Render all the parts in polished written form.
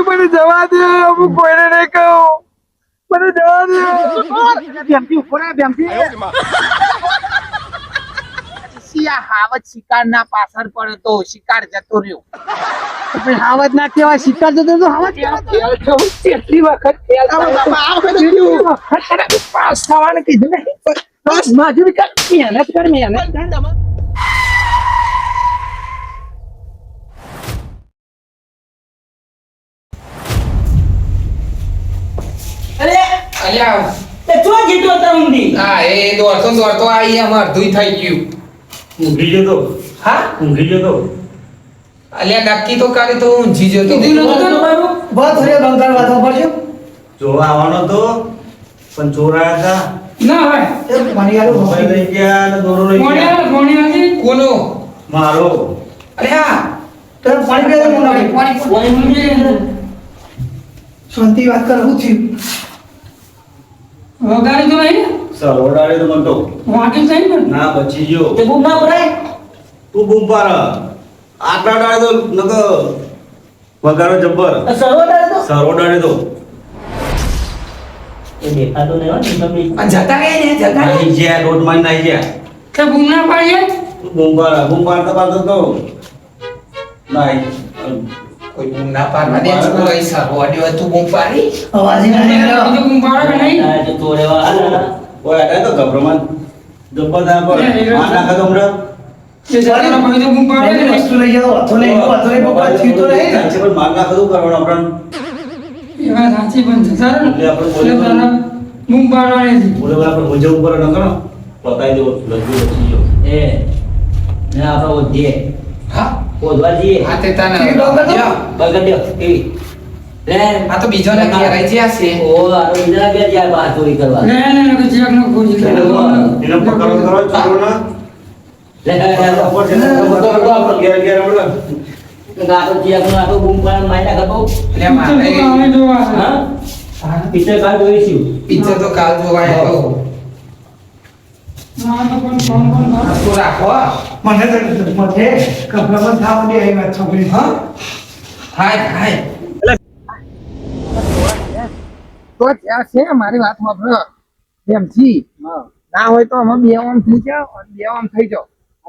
મને જવા દે, હું કોઈને નહીં કહું, મને જવા દે. બેમથી ઉપર બેમથી સિયા હાવત શિકાર ના પાછળ પડ્યો તો શિકાર જતો રહ્યો. હાવત ના કેવાય, શિકાર જતો તો હાવત કેટલી વખત પાસ થવાનું કીધું ને. મજૂરી કર, મહેનત કર, મહેનત કર. અલ્યા તે ચો જીતો તો ઊંધી હા, એ દોડતો આવી એમ અડધું થઈ ગયું. ઊંઘી જતો હા, ઊંઘી જતો અલ્યા નક્કી તો કરે તો ઊંઘી જતો. બહુ થોડી બંગાળ વાતો પડશે. જોવા આવવાનો તો પણ ચોર આયા ના હોય એ પાણી આલો. હતા મોબાઈલ લઈ ગયા અને દોરો લઈ કોણે ગયા કોણે હતી કોનો? મારો અલ્યા તને પાણી પીવા દે, મોના ભાઈ. કોણે મુંજે શાંતિ વાત કર, શું થયું? વગાડી તો નહીં સરોડાડે તો મને તો વાકી થઈ ને ના બચી ગયો તે બૂમ ના પડાય તું બૂમ પાડ આટલા ડાળે તો નક વગાડો જબ્બર સરોવર તો સરોડાડે તો એ દેખાતો નહીં હો તમને આ જતા રહ્યા ને, જતા રહ્યા. નાઈ ગયા રોડ માં નાઈ ગયા તે બૂમ ના પાડીએ તું બૂમ પાડતા પાડતો તો નાઈ કોઈ બૂમ ના પાડવા દે, છોકરો અહીં સરવાડ્યો તું બૂમ પાડી. અવાજ ય ના નીકળ્યો. બીજો બૂમ પાડે કે નહીં આ તો તોરેવા ઓય આ તો ગભરમાન જબ્બર દા પર માં નાખા તો હમણાં એ જરા બીજો બૂમ પાડે કે બધી નહીં વસ્તુ લઈ જાઓ, હાથો લઈ જાઓ, હાથો લઈ જાઓ, કોઈ થયું તો નહીં ને? સાચે પણ માર નાખા તો કરવાનું આપણને એ વાત સાચી પણ છે સર એટલે આપણે બોલે તારા બૂમ પાડવાની હતી બોલે આપણે મુજબ ઉપર ન કરો પતાઈ દેવો લજુ બચી ગયો એ ને આપણે ઓધીએ હા, ઓધવા જઈએ આ તે તને ટીવી બંધ કરી દો. બગડ્યો ટીવી લે આ તો બીજો ને ઘેર જ્યાં છે. ઓ આ ઇન્દરા બે જાય બહાર ચોરી કરવા લે લે લે કે જીવક નો કોઈ એને પકડો કરો ચોરોના લે ઉપર છે ને આપણે ઘેર ઘેર આપણે ગાતો જીવક નો આટો બૂમ પાડ માર્યા કરતો એટલે મારે હા પિક્ચર કાઢ જોઈશું પિક્ચર તો કાલ જોવાય તો તો રાખો. મને તો મથે કપડામાં થાવ દે આવી વાત છોકરી. હા, હાય હાય. તો ત્યાં છે મારી વાત સાંભળો બેમથી. ના હોય તો અમે બે ઓમ થઈ જાઓ અને બે ઓમ થઈ જાઓ.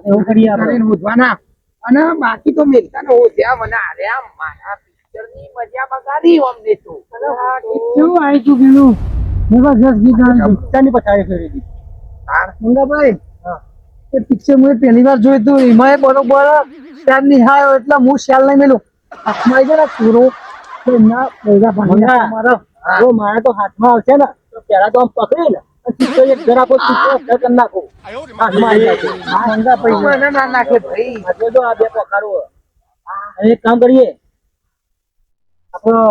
એવું કરીએ આપણે. કરીને ઉધવાના. અને બાકી તો મેલતા ને ત્યાં મને આર્યા મારા પિક્ચર ની મજા બગાડી ઓમ દેતો. કેવું આવી ચૂકેલું? જબરજસ્ત ગીત આવ્યું. પિક્ચરની પછાડી ફેરવી દીધી. મંગાભાઈ, એ પિક્ચર મેં પહેલી વાર જોયું હતું. એમાં એ બરોબર શ્યાલ નિહાળ્યો એટલે હું શ્યાલ નહીં મેલું. હાથમાં આવી જાય ને પૂરો તો એમના પૈસા ભાંગી મારો જો મારે તો હાથમાં આવશે ને તો પહેલા તો આમ પકડી ને પિક્ચર એક જરા કોઈ પિક્ચર કરી નાખું. હાથમાં આવી જાય છે. હા, મંગાભાઈ. મને ના નાખે ભાઈ. આજે તો આ બે પકારો હવે એક કામ કરીએ આપણો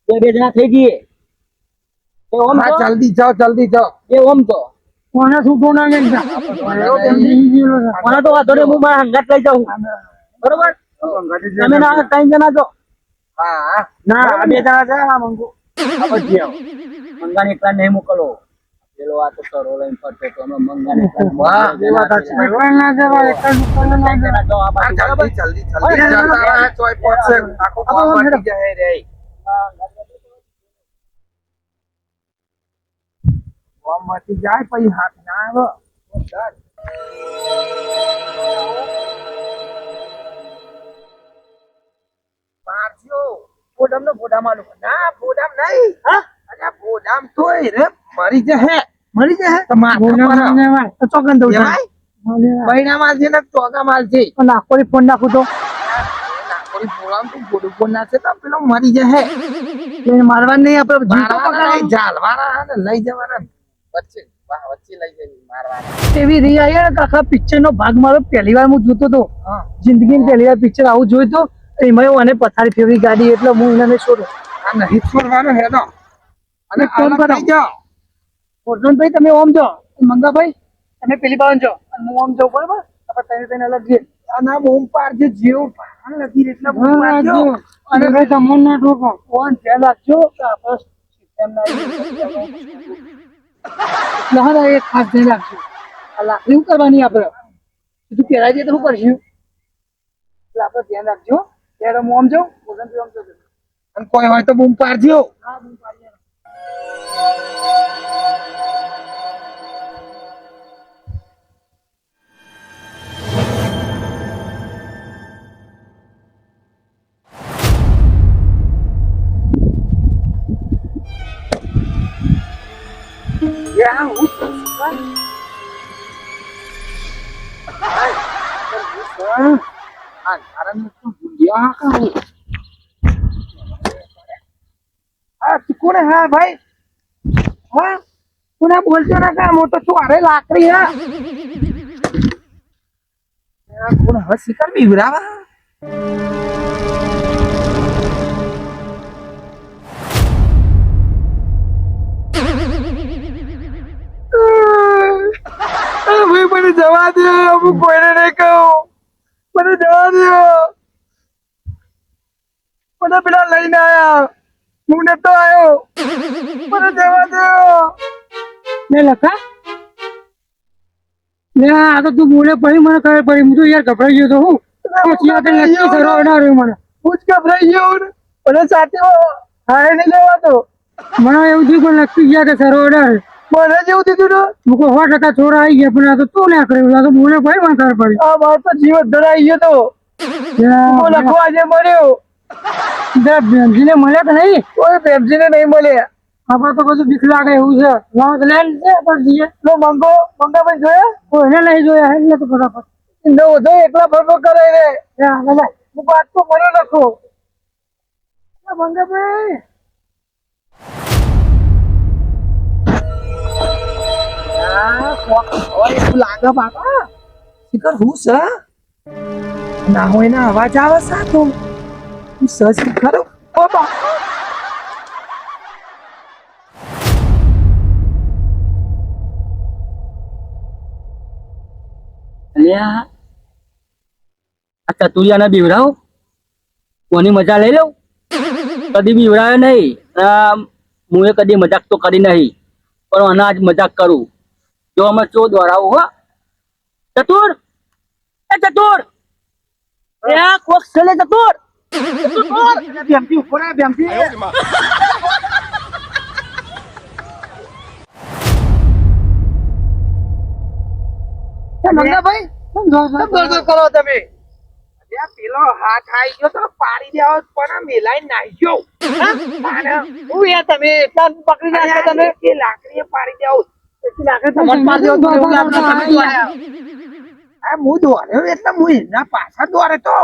બે જણા થઈ જઈએ એ ઓમ હા, તો જલ્દી જાઓ જલ્દી જાઓ. એ ઓમ તો કોને છૂટો ના મને તો વાંધો નહીં, હું મારા હંગાત લઈ જાઉં બરોબર તમે ના 3 જણા છો હા ના આ 2 જણા છે આ મંગુ આ પછી આવો મંગાને એકલા નહીં મોકલો પેલો આ તો સરો લઈને ફરતો તો અમે મંગાને વાહ, એ વાત સાચી. એકલા ના જવાય એકલા ના જવાય તો આ બાજુ બરાબર જલ્દી જતા રહે, ચોય પહોંચશે. આખું કામ બની જાય રે. કામ બચી જાય પછી હાથ ના આવે. મારજો. ફોડામનો ફોડામ આલું. ના, ફોડામ નહીં. અલ્યા, ફોડામ તોય રે મરી જશે. મળી જાય તો માથા પર તો ચોકન દઉં જવાય? બૈણા માલ છે ને ચોગા માલ છે. નાખોડી ફોન નાખું તો નાકોરી ફોડામ તું ફોડું ફોડ નાખશે તો પેલો મરી જશે. એને મારવા નહીં આપણે જીવતો મારવાના નહીં, પકડવાનો. ઝાલવાના ને લઈ જવાના. વચ્ચે વચ્ચે લઈ જવી મારવાના. એવી રહી આવી ને કાકા પિક્ચર નો ભાગ મારો પહેલી વાર હું જોતો હતો હા. જિંદગી પહેલી વાર પિક્ચર આવું જોયું તો એમાં એવું અને પથારી ફેરવી ગાડી એટલે હું એને છોડું આ નહીં છોડવાનો હેડો. અને એક કામ અલગ કરો. થઈ જાઓ. ભાઈ તમે ઓમ જાઓ મંગાભાઈ તમે પેલી બાજુ જાઓ અને હું ઓમ જાઉં બરાબર આપણે તને અલગ જઈએ અને આ બૂમ પાડજો, જેવું ભાન નથી એટલા બૂમ પાડજો. અને ભાઈ તમને ના ઠોકો ફોન ધ્યાન રાખજો કે આપણે સિસ્ટમ ના એટલે હા એક ખાસ ધ્યાન રાખજો આ લાકડી શું કરવાની આપણે તું પહેરાઈ જઈએ તો શું કરશું એટલે આપણે ધ્યાન રાખજો ત્યારે હું આમ જાઉં ભોજન આમ જાઉં અને કોઈ હોય તો બૂમ પાડજો. કોને? હા ભાઈ, હા કોને બોલતો ના કા મોટો ચોરે લાકડી. હા કોણ હવે શિકાર બીવરાવા? ભાઈ મને જવા દો, હું કોઈને નહીં કહું. મને જવા દો, મને પેલા લઈને આયા, હું નતો આવ્યો. મને જવા દો. લે લખા લે આ તો તું બોલે પછી મને ખબર પડી. હું તો યાર ગભરાઈ ગયો તો હું પછી આગળ નક્કી કરવા ના રહ્યું મને. હું જ ગભરાઈ ગયો ને. મને સાથે હારે નહીં લેવાતો. મને એવું થયું કે નક્કી ગયા કે સરોવર મને જેવું દીધું ને. મૂકો 100% છોરા આવી ગયા પણ આ તો તું ના કર્યું. આ તો બોલે ભાઈ મને ખબર પડી. આ મારો તો જીવ ધરાઈ ગયો તો. હું લખવા આજે મળ્યો. બેનજીને મળ્યા કે નહીં? કોઈ બેનજીને નહીં મળ્યા. આપડે તો બધું બીક લાગે એવું છે. લાવ તો લઈને છે પણ જઈએ લો મંગાભાઈ જોયા? એને લઈ જોયા એટલે તો ફટાફટ નો જો એકલા ભરભર કરે રે. હું વાત તો મળ્યો લખો. મંગાભાઈ લાગે બાપા. શિખર હું છે ના હોય ને અવાજ આવે સાતો. હું સચ ખરો બાપા. અલ્યા આ ચતુરિયાને બીવડાવ કોની મજા લઈ લઉં. કદી બીવડાવે નહીં. હું એ કદી મજાક તો કરી નહીં પણ અનાજ મજાક કરું. જો અમે ચો દોડાવું હો. ચતુર એ ચતુર એ કોક ચલે ચતુર. બેમથી ઉપર બેમથી મંગાભાઈ કરો તમે. પેલો હાથ આવી ગયો તો પાડી દેવો પણ મેલાઈ નાઈ ગયો. હું યાર તમે એટલા પકડી નાખો તમે. એ લાકડીએ પાડી દેવો. હું દોડ્યો એટલે હું એના પાછળ દોડે તો.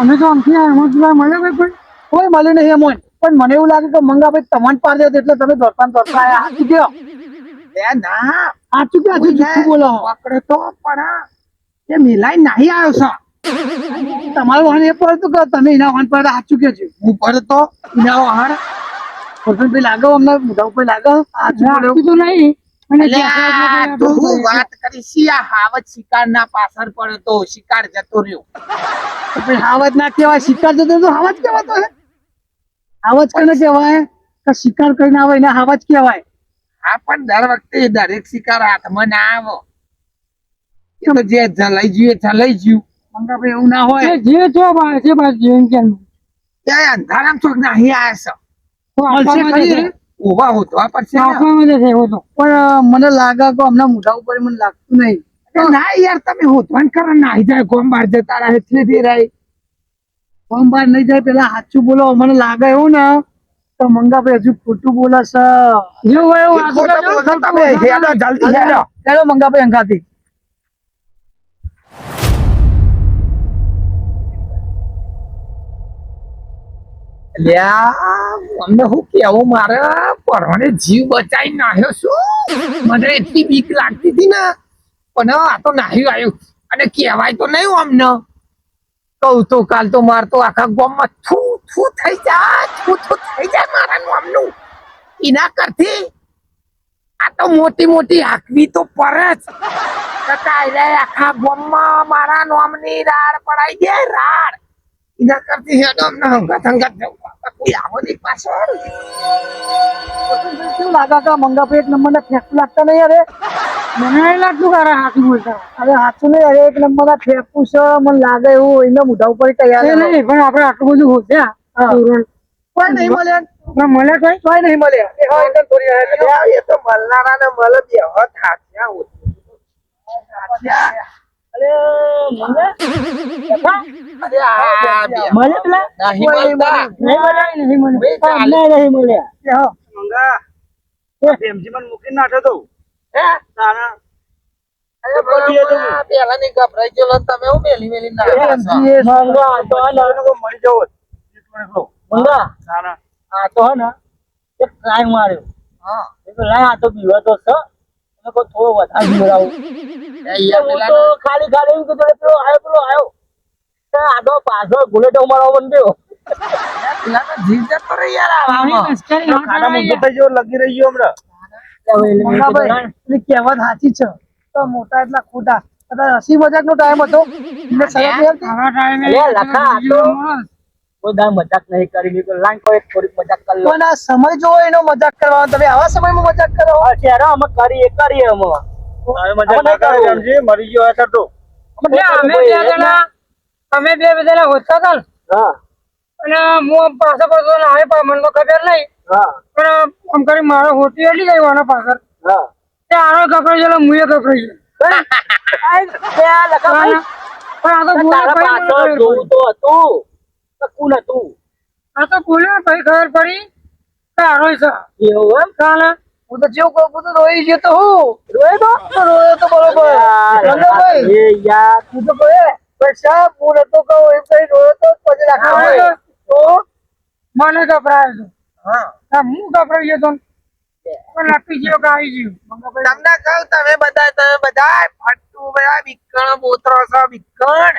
અમે તો આમથી મળે ભાઈ કોઈ મળ્યું નહીં એમ. પણ મને એવું લાગે કે મંગાભાઈ તમને પાડી દે એટલે તમે દોડતા દોડતા હાચી ગયો. ના હાચું કે જુઠ્ઠું બોલો. પકડે તો પણ એ મિલાઈ નહીં આવ્યો છે. તમારું વાહન એ પડતું કે તમે એના વાહન પર હાચું કે છે. હું પડે તો એના વાહન ભાઈ લાગો અમને મોઢા ઉપર લાગો. હાચું તો નહીં. વાત કરી હાવજ શિકાર ના પાછળ પડે તો શિકાર જતો રહ્યો. હાવજ ના કેવાય શિકાર જતો તો હાવજ કેવાતો હે. હાવજ કોને કેવાય કે શિકાર કરીને આવે એને હાવજ કેવાય. હા પણ દર વખતે દરેક શિકાર હાથમાં ના આવો. એ તો જે જલાઈ ગયું મંગાભાઈ એવું ના હોય. જે છો છે બસ જેમ કેમ અંધારામ ચોક નહીં આવ્યા છે. ઉભા હોતવા પડશે. પણ મને લાગે કે હમણાં મોઢા ઉપર મને લાગતું નહીં. ના યાર તમે હોતવાન કરો નાહી જાય ગોમ બહાર જતા રહે એટલે રહે. ગોમ બહાર નહીં જાય પેલા સાચું બોલો. મને લાગે એવું ને તો મંગાભાઈ હજુ ખોટું બોલે છે. ચાલો મંગાભાઈ અંગાથી. અમને શું કેવું મારે પરણે જીવ બચાવી નાખ્યો છું. મને એટલી બીક લાગતી હતી ને પણ આ તો નાહ્યું આવ્યું અને કહેવાય તો નહીં અમને. કહું તો કાલ તો માર તો આખા ગામમાં થૂ થૂ થઈ જાય મારા નામનું. એના કરતી આ તો મોટી મોટી હાકવી તો પડે જ. આખા ગામમાં મારા નામની રાડ પડાઈ દે રાડ. એના કરતી હેડો અમને હંગાત કોઈ આવો નહીં પાછળ. શું લાગે કે મંગાભાઈ એક નંબર ના ફેંકું લાગતા નહીં? અરે મને નહીં લાગતું કે હાથું બોલતા. અરે હાથું નહીં. અરે એક નંબર ના ફેંકું છે મને લાગે એવું. એના મોઢા ઉપર તૈયાર નહીં પણ આપડે આટલું બધું હોત્યા કોઈ નહીં મળ્યા ના મળે કઈ કોઈ નહીં મળ્યા એ હોય એટલે થોડી વાર એટલે એ તો મલ્લારા ને મળે બે હોત હાથ્યા હોત. અરે મંગા અરે આ બે મળે પેલા નહીં મળતા. નહીં મળ્યા નહીં મળ્યા બે ચાલે. નહીં મળ્યા એ હા મંગા પ્રેમજી મને મૂકીને નાઠો તો હે? તારા અરે બરોબર. પેલા ની ગભરાઈ ગયેલો ને તમે હું મેલી મેલી ના પ્રેમજી એ મંગા તો હે ને મળી જાવ મંગા તારા આ તો હે ને એક ટ્રાય માર્યો હા એ તો લાય આ તો પીવો તો છે એને કોઈ થોડો વધારે પીવડાવું અહીંયા હું પેલા તો ખાલી ખાલી એમ કીધું પેલો આવ્યો તે આગો પાછો ગુલેટો મારવા બંધ્યો પેલા જીવ જતો રહે યાર આવામાં. ખાડા મૂકી થઈ ગયો લગી રહી ગયો હમણાં મંગાભાઈ એની કહેવત સાચી છે તો મોટા એટલા ખોટા અત્યારે હસી મજાક નો ટાઈમ હતો એટલે શરત નહીં હતી. અરે લખા આ તો કોઈ દાળ મજાક નહીં કરી મેં કીધું લાઈન કોઈ થોડીક મજાક કરી લો પણ આ સમય જોવો એનો મજાક કરવાનો તમે આવા સમયમાં મજાક કરો અત્યારે અમે કરીએ અમે હવે મજા ના કરે પ્રેમજી મરી ગયો હશે તો અમે બે બધા હોતા હતા ને, હા અને હું પાછો પાછો આવે પણ મને તો ખબર નહીં હા પણ આમ કરી મારો હોતી એટલી ગઈ આના પાછળ હા તે આનો ગભરાઈ ગયેલો મુએ ગભરાઈ ગયો પણ આ તો મુએ તારા કઈ પાછળ મને જોવું તો હતું તો કોણ હતું આ તો બોલ્યો પછી ખબર પડી કે આનો છે એવું એમ કાલે હું તો જેવું કહું હું તો રોઈ ગયો તો હું રોયો તો રોયો તો બરોબર મંગાભાઈ એ યાર હું તો કહે પણ સાહેબ હું નતો કહું એમ કઈ રોયો તો પછી રાખવા તો મને ગભરાય છે હા હું ગભરાઈ ગયો તો પણ લાપી ગયો કે આવી ગયું તમને કહું તમે બધા ફટ્ટુ બધા વિકણ બોતરો છો વિકણ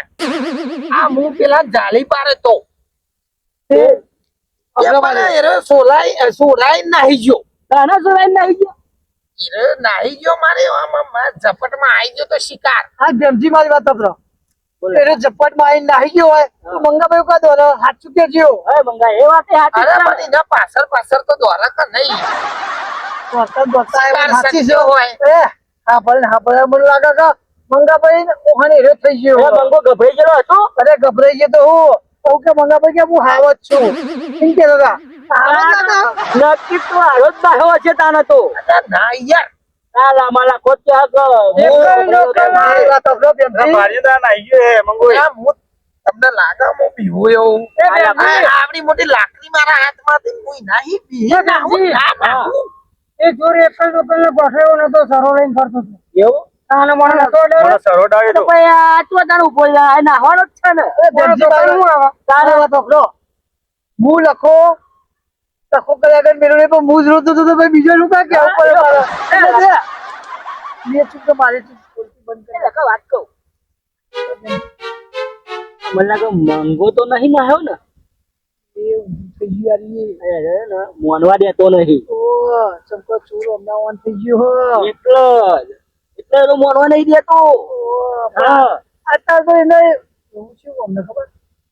આ હું પેલા જાલી પારે તો સોલાઈ નાહી ગયો તાના જોવાય નહીં ગયો નાહી ગયો મારે ઝપટ માં આવી ગયો તો શિકાર આ ગેમજી મારી વાત સાંભળો એને ઝપટ માં આવીને નાહી ગયો હોય તો મંગાભાઈ કહો દો સાચું કેજો હવે મંગા એ વાત હાચી અરે છે. પણ એના પાછળ તો દોરા કે નહીં દોસ્તા એમ શિકાર સાચી છે સજ્જો હોય. હા ભલે મને લાગે કે મંગાભાઈ ઓહાને હેરો થઈ ગયો એ મંગો ગભરાઈ ગયેલો હતો અરે ગભરાઈ ગયો તો હું કહું કે મંગાભાઈ કે હું હાવત છું એમ કે દાદા નક્કી તો હારો જ બાહ્યો હશે તાનો તો અરે ના યાર આ લાંબા લાખો ત્યાં મારી વાત સાંભળો પ્રેમજી. ભારીદાર નાઈ ગયો હે મંગો તમને લાગે હું પીવું એવું પ્રેમજી. આવડી મોટી લાકડી મારા હાથમાંથી હું નહીં પી ના એ જોર એક જ પેલો ગોઠવ્યો નતો સરો લઈને ફરતો હતો એવું આને મને નતો ડર મને સરોડાયો તો તો ભાઈ આ તો તારો ઉભો આ નાહવાનો જ છે ને પ્રેમજી મારી વાત સાંભળો. હું લખો કર્યા આગળ મેળવ્યો પણ હું જ રોતો હતો તો ભાઈ બીજો નું કાંઈ કહેવું પડે મારે. એટલે દે. બે ચૂક તો મારી ચૂક બોલતી બંધ કરી. લખા વાત કહું મને લાગે મંગો તો નહીં નાહ્યો ને એ ઊંધું થઈ ગયું યાર એ. અરે ને મોનવા દેતો નહીં ઓહ, ચમકો ચોરો હમણાં on થઈ ગયો હો. એટલે તો મોનવા નહીં દેતો ઓહ, હા અત્યારે તો એને એવું શું અમને ખબર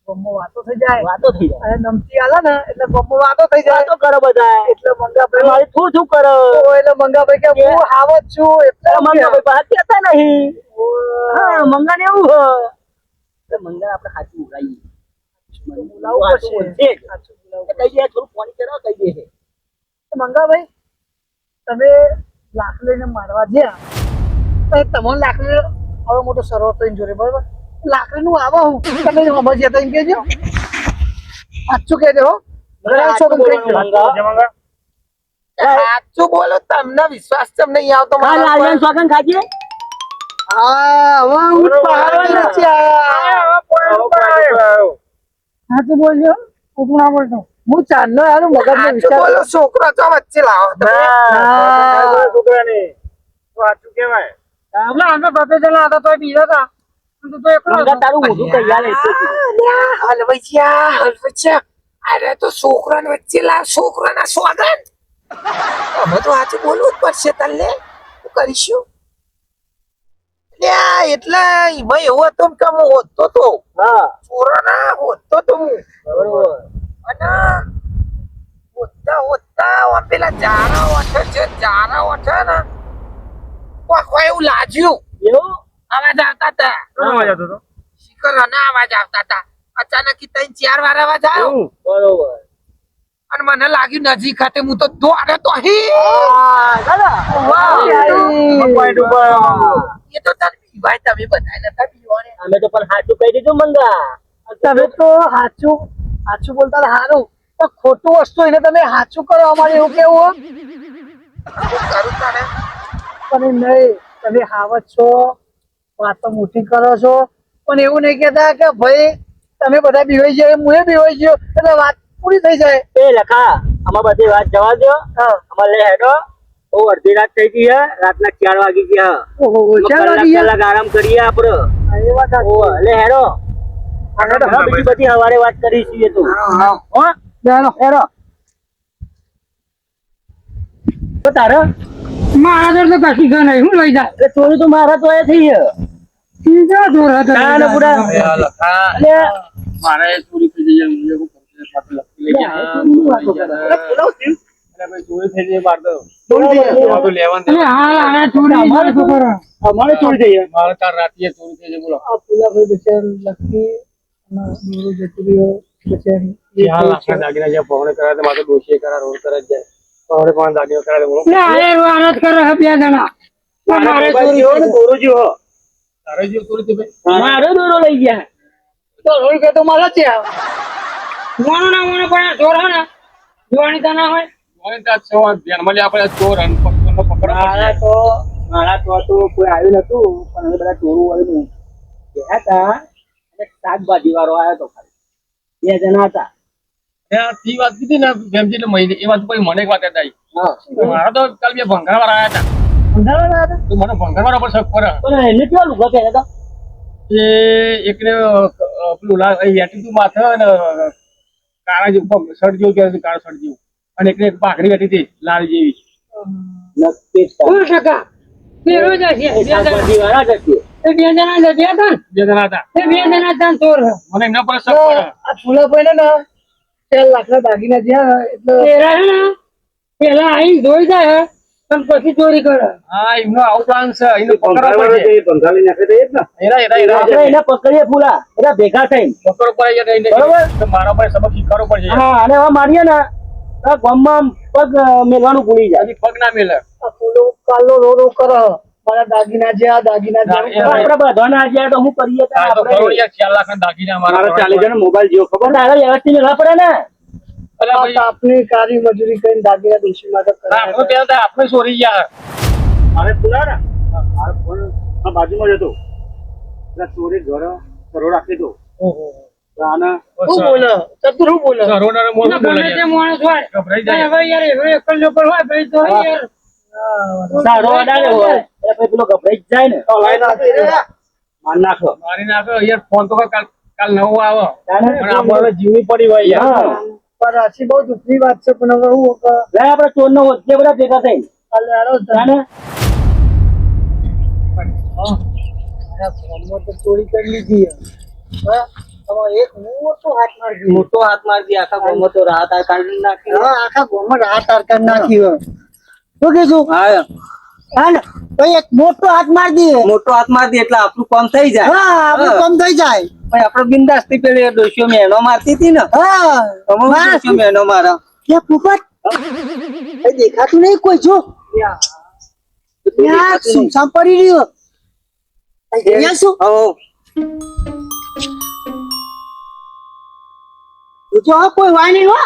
ગમમાં વાતો થઈ જાય વાતો થઈ જાય અને નમતી આલે ને એટલે ગમમાં વાતો થઈ જાય વાતો કરે બધા એટલે મંગાભાઈ મારી શું શું કરે એટલે મંગાભાઈ કે હું હાવત છું એટલે મંગા ભાઈ કહેતા નહીં ઓહ, હા મંગા ને એવું હ મંગા આપણે સાચું ઉડાઈએ બોલાવવું પડશે. સાચું બોલાવવું કહી દે થોડું પાણી ચડાવ કહી દે પડશે. મંગાભાઈ તમે લાકડી લઈને મારવા જ્યાં તો તમારે લાકડી હવે મોટો સરો હતો એની જોડે બરોબર લાકડીનું આવો હું તમે સમજ્યા હતા એમ કહેજો સાચું કહેજો હો સાચું બોલવાનું મંગા. મંગા સાચું બોલો તમને વિશ્વાસ કેમ નહીં આવતો હા મારા લાલન ઉપર? સોગન ખાજે હા હવે હું પહાડો નથી આયા સાચું બોલજો ખોટું ના બોલતો હું ચાંદનો યાર મગજનો સાચું વિચાર બોલો છોકરો તો વચ્ચે લાવો તમે. હા. છોકરાની તો સાચું કેવાય એટલે આમે બાપે જણા હતા તોય બીજા હતા તું તો એકલો મંગા હતો. તારું ઊંધું તૈયાર એટલે હલવૈયા અરે તો છોકરાને વચ્ચે લાવ છોકરાના સ્વાગત અમે તો સાચું બોલવું જ પડશે તને શું કરીશું એટલે એમાં એવું હતું કે હું હોતો તો હા ચોરાના હોતો તો હું બરોબર અને હોતા પેલા જારા ઓઠે છે જારા ઓઠે ને કોઈ એવું લાગ્યું એવું અવાજ આવતા હતા અવાજ આવતો હતો શિખર અને અવાજ આવતા હતા અચાનક ત્રણ ચાર વાર અવાજ આવ્યો બરોબર અને મને લાગ્યું નજીક ખાતે હું તો દોડે તો હી પોઈન્ટ ઉપર એ તો તાર પીવાય તમે બધા નતા પીવાને અમે તો પણ સાચું કહી દીધું મંગા તમે તો સાચું બોલતા હારું તો ખોટું વસ્તુ એને તમે સાચું કરો અમારે એવું કેવું કરું તારે પણ નહીં તમે હાવત છો વાતો મોટી કરો છો પણ એવું નહીં કહેતા કે ભાઈ તમે બધા બીવાઈ જાય હું બીવાઈ ગયો એટલે વાત પૂરી થઈ જાય એ લખા આમાં બધી વાત જવા દો અમારે લે હેડો બહુ અડધી રાત થઈ ગઈ હે રાતના 4 વાગી ગયા ઓહો ચાલ કલાક કલાક આરામ કરીએ આપડે એ વાત સાચી. ઓહો લે હેડો આગળ તો બીજી બધી હવારે વાત કરીશું એ તો હો ચાલો હેરો તો તારે મારા તો કશું છે નહીં હું લઈ જાય એટલે થોડું તો મારા તો એ થઈ ગયો સીધા દોર ના ના પૂરા એટલે મારે ચોરી થઈ જઈ મને એવું કરશે પાછું લખી લઈ ગયા ચોરી થઈ જાય બાર તો લેવાનું અમારે છોડી દઈએ મારે તાર રાતીએ ચોરી થઈ જાય બોલો આ પુલાભાઈ બિચારી લખી અને દોરો જતી રહ્યો બિચારી 4 લાખના દાગીના જે પહોંચે કરાવે મારે દોષી કરા રોડ કરે જાય પહોંચે પણ દાગીનો કરાવે બોલો મારે ચોરી હો ને દોરોજી હો તારે જે ચોરી થઈ ભાઈ મારો દોરો લઈ ગયા તો રોડ કે તો મારા છે મને ત્યાં સવા ધ્યાનમાં લે આપણે ચોર અને પકડનો મારા તો કોઈ આવ્યું નતું પણ હવે બધા ચોરું વાળું ગયા હતા અને શાકભાજી વાળો આવ્યો તો ખાલી 2 જણા હતા ત્યાંથી વાત કીધી ને ભેમજી એટલે મહિને એ વાત પછી મને એક વાત યાદ આવી મારા તો કાલ બે ભંગારવાળા આવ્યા હતા તો મને ભંગારવાળા પર શક પડે પણ એને કેવા લુગા પહેર્યા હતા એ એકને પેલું વેટીતું માથે અને કાળા જેવું શર્ટ જેવું કહેવાય કાળો શર્ટ જેવું અને એકને એક પાઘડી વેટી હતી લાલ જેવી નક્કી શાકભાજી વાળા જ હતી બે જણા હતા મને એમના પર શક પડે આ પુલાભાઈ ને 4 લાખના દાગીના જ્યાં એટલે હા એમનો આવું પ્લાન છે એનો પકડવા પડશે બંગાળી નાખે તો એ જ ને એરા આપણે એને પકડીએ ફૂલા એના ભેગા થઈને પકડો પડે બરોબર. તો મારા પાસે સબક શીખવાડવો પડશે હા અને હવે મારીએ ને તો ગામમાં પગ મેલવાનું ભૂલી જાય હજી પગ ના મેલે આ પુલો કાલો રોડો કરો મારા દાગીના જ્યાં દાગીના જ્યાં આપણે બધાને આજે તો હું કરીએ આ તો આપણે કરોડ યાર 4 લાખના દાગીના મારા મારા 40 જણ મોબાઈલ જેવો ખબર પણ તારે વ્યવસ્થિત મેળવા પડે ને અલા ભાઈ આપની કારી મજૂરી કરીને દાગીના દોશી માટે આપણે ત્યાં તો આપણે ચોરી ગયા મારે પુલા ને મારો ફોન આ બાજુમાં જ હતો એટલે ચોરી ઘર કરોડ રાખી દો આને શું બોલે ચતુર શું બોલે કરોડના મોં બોલે ગભરાઈ જાય સારો અડાડે હોય એટલે પછી પેલો ગભરાઈ જ જાય ને માર નાખો મારી નાખો યાર ફોન તો કાલ નવો આવે તાને પણ આપણે જીવની પડી હોય યાર હા. પણ આછી બહુ દુઃખની વાત છે પણ હવે હું લે આપણે ચોરનો વચ્ચે બધા ભેગા થઈને કાલે આરો તાને તો ચોરી કરી લીધી હા હવે એક મોટો હાથ મારી દીધો. મોટો હાથ મારી દી આખા ગામમાં તો રાહત આ કાઢી નાખી હા આખા ગામમાં રાત તારકા નાખી હોય શું કીધું હા હા ને ભાઈ એક મોટો હાથ મારી દીધો મોટો હાથ મારી દી એટલે આપણું કામ થઈ જાય હા આપણું કામ થઈ જાય પણ આપણે બિંદાસ થી પેલી ડોશીઓ મેનો મારતી હતી ને હા તમે ડોશીઓ મેનો મારો કે ફૂફટ એ દેખાતું નહીં કોઈ જો યાર સુમસામ પડી રહ્યો અહીંયા શું જો કોઈ વાય નહીં હો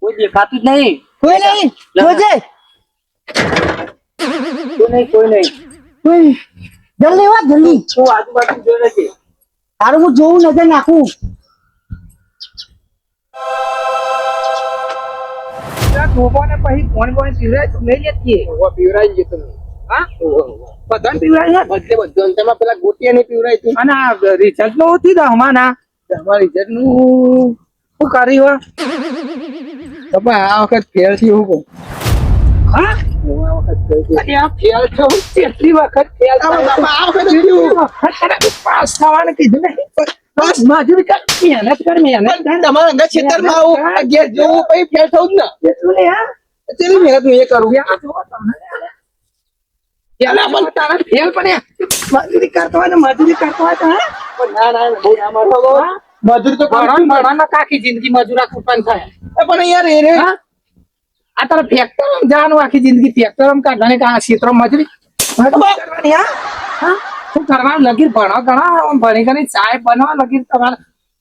કોઈ દેખાતું જ નહીં કોઈ નહીં જોજે કોઈ નહીં કોઈ જલ્દી વાત જલ્દી હું આજુબાજુ જોઈ નથી તારું હું જોઉં નજર નાખું ડોબાને પછી ફોન પીવરાય તો લઈ જતીએ પીવરાઈ જતો હા બધાને પીવરાય બધે બધું તેમાં પેલા ગોટિયા ને પીવરાય તું અને આ રિચાર્જ નો હતી તો હમાના તમારા રિચાર્જ નું શું કર્યું તો આ વખત ફેર થયું હું હા આ ફેલ થયું કેટલી વખત ફેલ આ વખત પાસ થવાનું કીધું ને બસ મજૂરી કર મહેનત કર મહેનત તમારા અંદર ખેતરમાં આવું અગિયાર જેવું પછી ફેલ થવું જ ને એટલું ને યાર કેટલી મહેનત હું એ કરું યાર પણ તારા ફેલ પણ મજૂરી કરતો હોય ને મજૂરી કરતો હોય તો હા ના ના બહુ ના મારો મજૂર તો કરું છું ને. ભણો આખી જિંદગી મજૂરા કૂટવાનું થાય પણ યાર એ રે હા? આ તારે ફેક્ટર જવાનું આખી જિંદગી ફેક્ટર કાઢવાની કા ક્ષેત્રો મજૂરી કરવાની હા શું કરવાનું લગીર ભણો ઘણા આમ ભણી કરી સાહેબ બનવા લગીર તમારે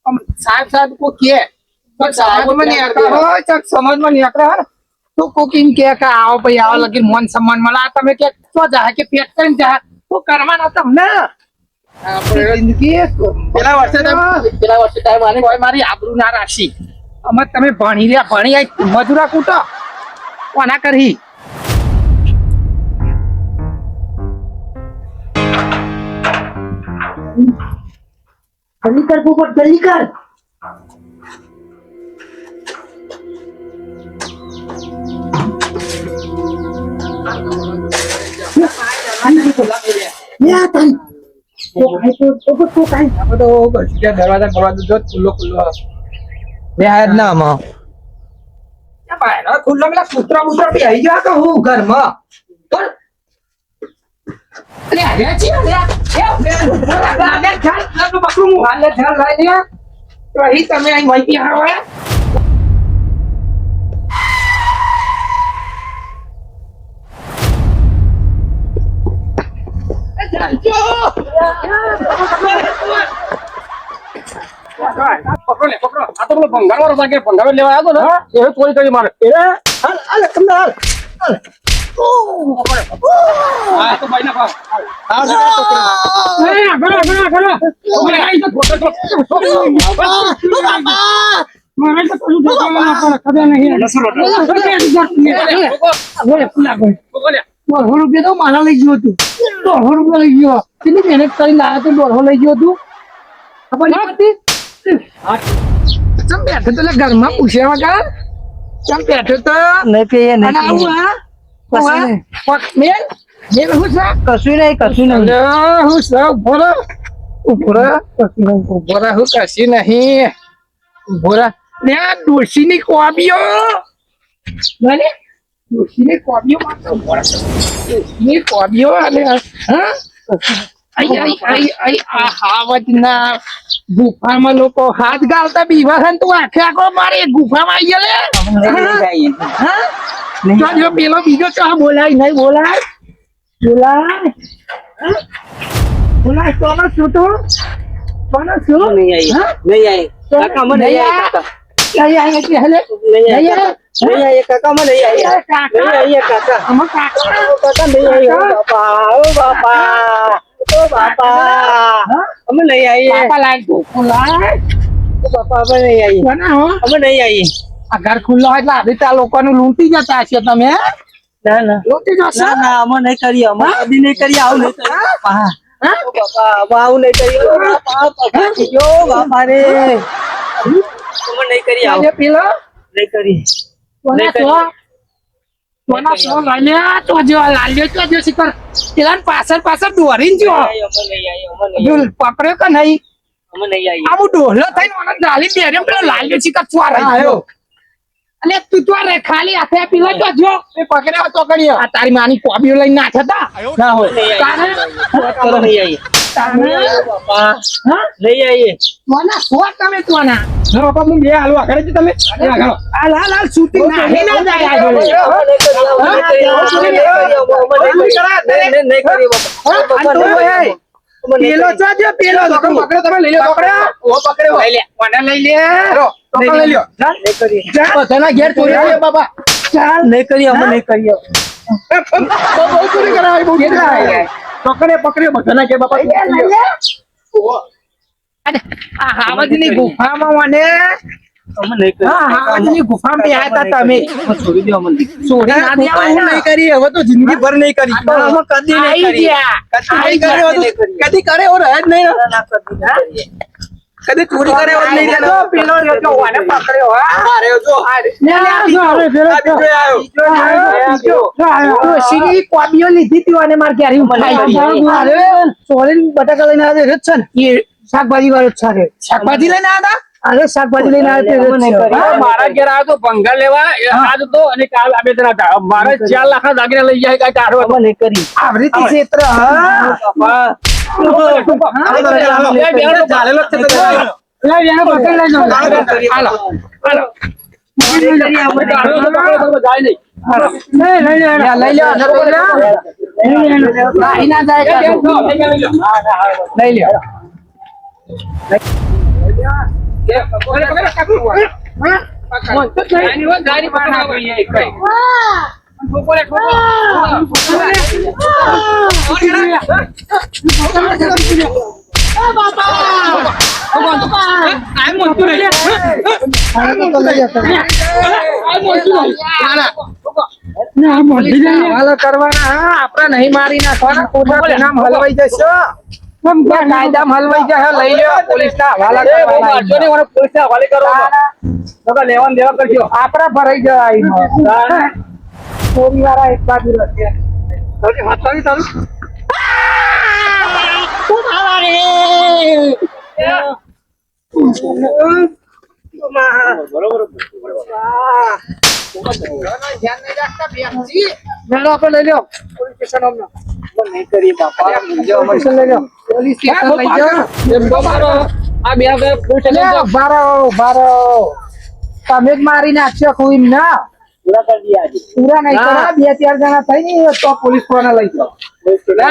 આમ સાહેબ કોઈ કે પણ સમાજમાં નીકળે હોય તો સમાજમાં નીકળે હોય ને તો કોક એમ કે આવો ભાઈ આવો લગીર માન સન્માન મળે આ તમે કે તો જાય કે પેટ કરીને જાય તો કરવાના તમને આપણી જિંદગી પેલા વર્ષે ટાઈમ આને હોય મારી આબરૂ ના રાશી અમે તમે ભણી રહ્યા ભણી આઈ મજૂરા કૂટો કોના કરી જલ્દી કર પોપટ જલ્દી કર દરવાજા ખુલ્લો ખુલ્લો પેલા કૂતરા બૂતરા બી આવી ગયા કે હું ઘરમાં તમે અહીં માહિતી હારો પકડો આ તો પેલો ભંગાર વાળો લાગે ભંગાર લેવા આવ્યો ને એ ચોરી કરી મારે આ તો ભાઈ ના ₹100 તો મારા લઈ ગયો હતું ₹100 લઈ ગયો કેટલી મહેનત કરીને આવ્યા તો $100 લઈ ગયો હતું ખબર નહીં પડતી ચમ બેઠો તો ઘરમાં પૂછ્યા વગર ચમ બેઠો તો નહીં પીએ અને આવું હા મેલ મેલ હું છે કશું નહીં અલ્યા, હું છે ઉભો રહો હું કશી નહીં ઉભો રહો ને આ ડોશીની કોબીઓ બને ડોશીની કોબીઓ માત્ર ઉભો રહો ડોશીની કોબીઓ અને હા આ હાવજના ગુફામાં લોકો હાથ ગાલતા બીવા હન તું આખે આખો મારે ગુફામાં આવી ગયો લે પેલો બીજો ચા બોલાય નહીં બોલાય કોનો શું તું કોનો શું નહીં આવી કાકા મને નહીં આવી એટલે હેલે નહીં આવી કાકા મને નહીં આવી કાકા અમે કાકા નહીં આવી બાપા અમે નહીં આવી બાપા લાગ તો લાગ બાપા અમે નહીં આવી કોના હો અમે નહીં આવી આ ઘર ખુલ્લો એટલે આ રીતે લોકોનું લૂંટી જતા હશે તમે ના લૂંટી જશો ના અમે નહીં કરીએ અમે કદી નહીં કરીએ આવું નહીં કરીએ બાપા આવું નહીં કરીએ બાપા રે અમે નહીં કરીએ આવું પેલો નહીં કરીએ કોના સો લઈ લે તો જો લાલ્યો તો જો શિખર પેલા પાછળ દોરીને જો પકડ્યો કે નહીં અમે નહીં આવી આમ ડોહલો થઈને મને ડાલી બેરે પેલો લાલ્યો શિખર ચોર આવ્યો અને તું તો રે ખાલી હાથે પેલો તો જો એ પકડ્યો તો કર્યો આ તારી માની કોબીઓ લઈને નાખતા ના હોય તારે નહીં આવી બાપા હા નહીં આવી કોના સો તમે કોના ના બાપા હું બે હાલો આગળ જ તમે આ લાલ શૂટિંગ ના જાય પેલો ચાજો પેલો પકડો તમે લઈ લો પકડ્યો લઈ લે કોને લઈ લે પકડ લઈ લ્યો ચાલ નહીં કરી બધાના ઘેર ચોરી છે બાબા ચાલ નહીં કરી અમે નહીં કરીએ બહુ ચોરી કરાવી બહુ પકડ્યો બધાના ઘેર બાપા લઈ લે આ હાવજની ગુફામાં મને હાવજની ગુફામાં બે હતા તમે છોડી દો અમને છોડી ના દે હું નહીં કરી હવે તો જિંદગી ભર નહીં કરી અમે કદી નહીં કરી કદી કરે ઓર જ નહીં કદી ચોરી કરે ઓર નહીં રે પેલો જો વાને પકડ્યો હા રે જો આ સીડી કોબીઓ લીધી તી અને માર ઘેર ઉઠાઈ અરે સોરેન બટાકા લઈને આવે રે છે ને એ શાકભાજી વાળો છે શાકભાજી લઈને આવ્યા અરે શાકભાજી લઈને આવ્યો મારા ઘેર આવ્યો તો ભંગાર લેવા આજ તો અને કાલ આ બે જણા હતા મારે 4 લાખ દાગીના લઈ જાય કઈ કાઢવા નહીં કરી આવરી ક્ષેત્ર હા ચાલેલો છે લઈ એને પકડ લઈ જાઓ. હાલો હાલો લઈ લો, લઈ લો લઈ લો, અંદર બોલ લો. અહીં ના જાય કાઢો. લઈ લ્યો. હવાલો કરવાના હા આપણે નહીં મારી નાખવાના ખોટા નામ હલવાઈ જશો કાયદામાં હલવાઈ જશે લઈ લો પોલીસ ના હવાલા લેવા દેવા કરજો આપડા ભરાઈ જાય ચોરી વાળા એક બાજુ રહેશે. ચાલો આપણે લઈ લો પોલીસ સ્ટેશન અમને. સ્ટેશન લઈ લો. પોલીસ સ્ટેશન લઈ જાઓ. લ્યો, ઉભા રહો. તમે જ મારી નાખશો કોઈ ના પૂરા નહીં કરો. 2-4 જણા થઈ ને તો પોલીસ કોને લઈ જાઓ.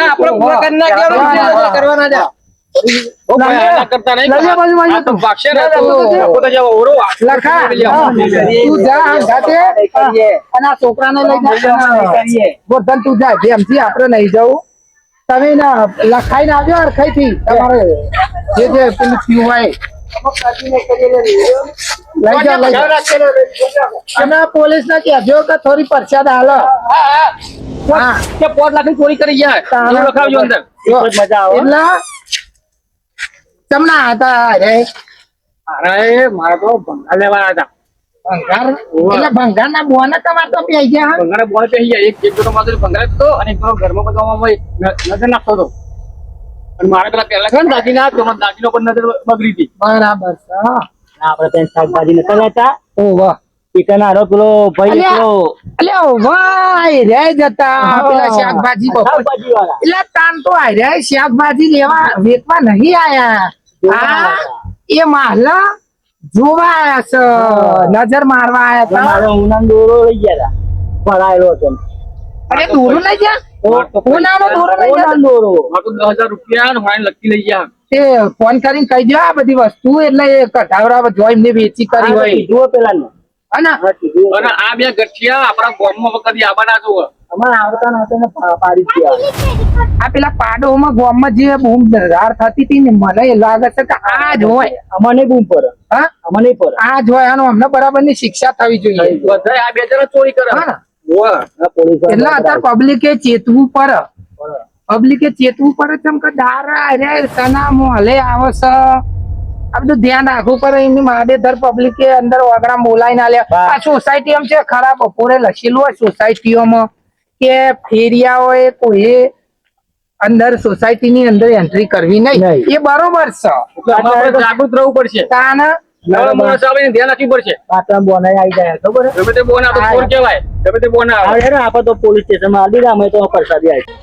આપણે પૂરા કરી નાખ્યા કરવાના જા લખા તું જા હંગાતે અને આ છોકરાને લઈ જા. ગોરધન તું જા જેમથી આપણે નહીં જવું. તમે ના લખાઈને આવજો અરખાઈથી તમારે જે પેલું થયું હોય લઈ જાઓ. અને પોલીસ ને કહેજો કે થોડી પરસાદ હાલો. હા 5 લાખ ની ચોરી કરી ગયા એવું લખાવજો અંદર મજા આવે એટલે ચમના હતા રે અરે મારા તો ભંગાર લેવા હતા ભંગાર એટલે ભંગાર ના બોને તમારે તો પી ગયા. ભંગાર બોલ પે ગયા એક જોડો માત્ર ભંગાર હતો અને એક જોડો ઘરમાં બધા નજર નાખતો હતો અને મારા પેલા પહેલા ખબર દાગીના તો દાગીનો પર નજર બગડી હતી. બરાબર છે. આપડે ત્યાં શાકભાજી નતા લેતા ઓ વાહ ચિકન આરો પેલો ભાઈ એટલો અલ્યા ભાઈ રે જતા પેલા શાકભાજી બપોર શાકભાજી વાળા એટલે તાન તો આ રે શાકભાજી લેવા વેચવા નહીં આયા. આ એ માલા જોવા આયા છે નજર મારવા આયા હતા. મારો ઉનાન દોરો લઈ ગયા હતા પડાયેલો હતો અરે દોરો લઈ જા. ઉનાનો દોરો લઈ જા. ઉનાન દોરો મારે તો 10,000 રૂપિયા અને ફાઇન લખી લઈ ગયા. તે ફોન કરીને કહી દો આ બધી વસ્તુ એટલે એ કઢાવરા જો એમને વેચી કરી હોય જુઓ પેલા ને અને અને આ બે ગઠિયા આપણા ગામમાં વખત આવવાના જો અમારે આવતા નહોતા ને પાડી ગયા આ પેલા પાડોમાં ગામમાં જે બૂમ ધાર થતી હતી ને મને એ લાગે છે કે આ જ હોય. અમને બૂમ પર હા અમને પર આ જ હોય. આનો અમને બરાબર ની શિક્ષા થવી જોઈએ. બધા આ બે જણા ચોરી કરે હા ને? આ પોલીસ એટલે અત્યારે પબ્લિકે ચેતવું પડે. પબ્લિકે ચેતવું પડે કેમ કે દારા રે સના મોહલે આવે છે. આ બધું ધ્યાન રાખવું પડે. એમની માડેધર પબ્લિકે અંદર વગડા બોલાઈ ના લે. આ સોસાયટી એમ છે ખરાબ બપોરે લખેલું હોય સોસાયટીઓમાં કે ફેરિયાઓએ કોઈ અંદર સોસાયટી ની અંદર એન્ટ્રી કરવી નહીં. એ બરોબર છે. આપણે જાગૃત રહેવું પડશે. તાના નવા માણસ આવે ને ધ્યાન રાખવું પડશે. પાટણ બોનાઈ આવી જાય ખબર ગમે તે બોન આવે તો ચોર કહેવાય ગમે તે બોન આવે આપણે તો પોલીસ સ્ટેશન માં આવી અમે તો પરસાદી આવી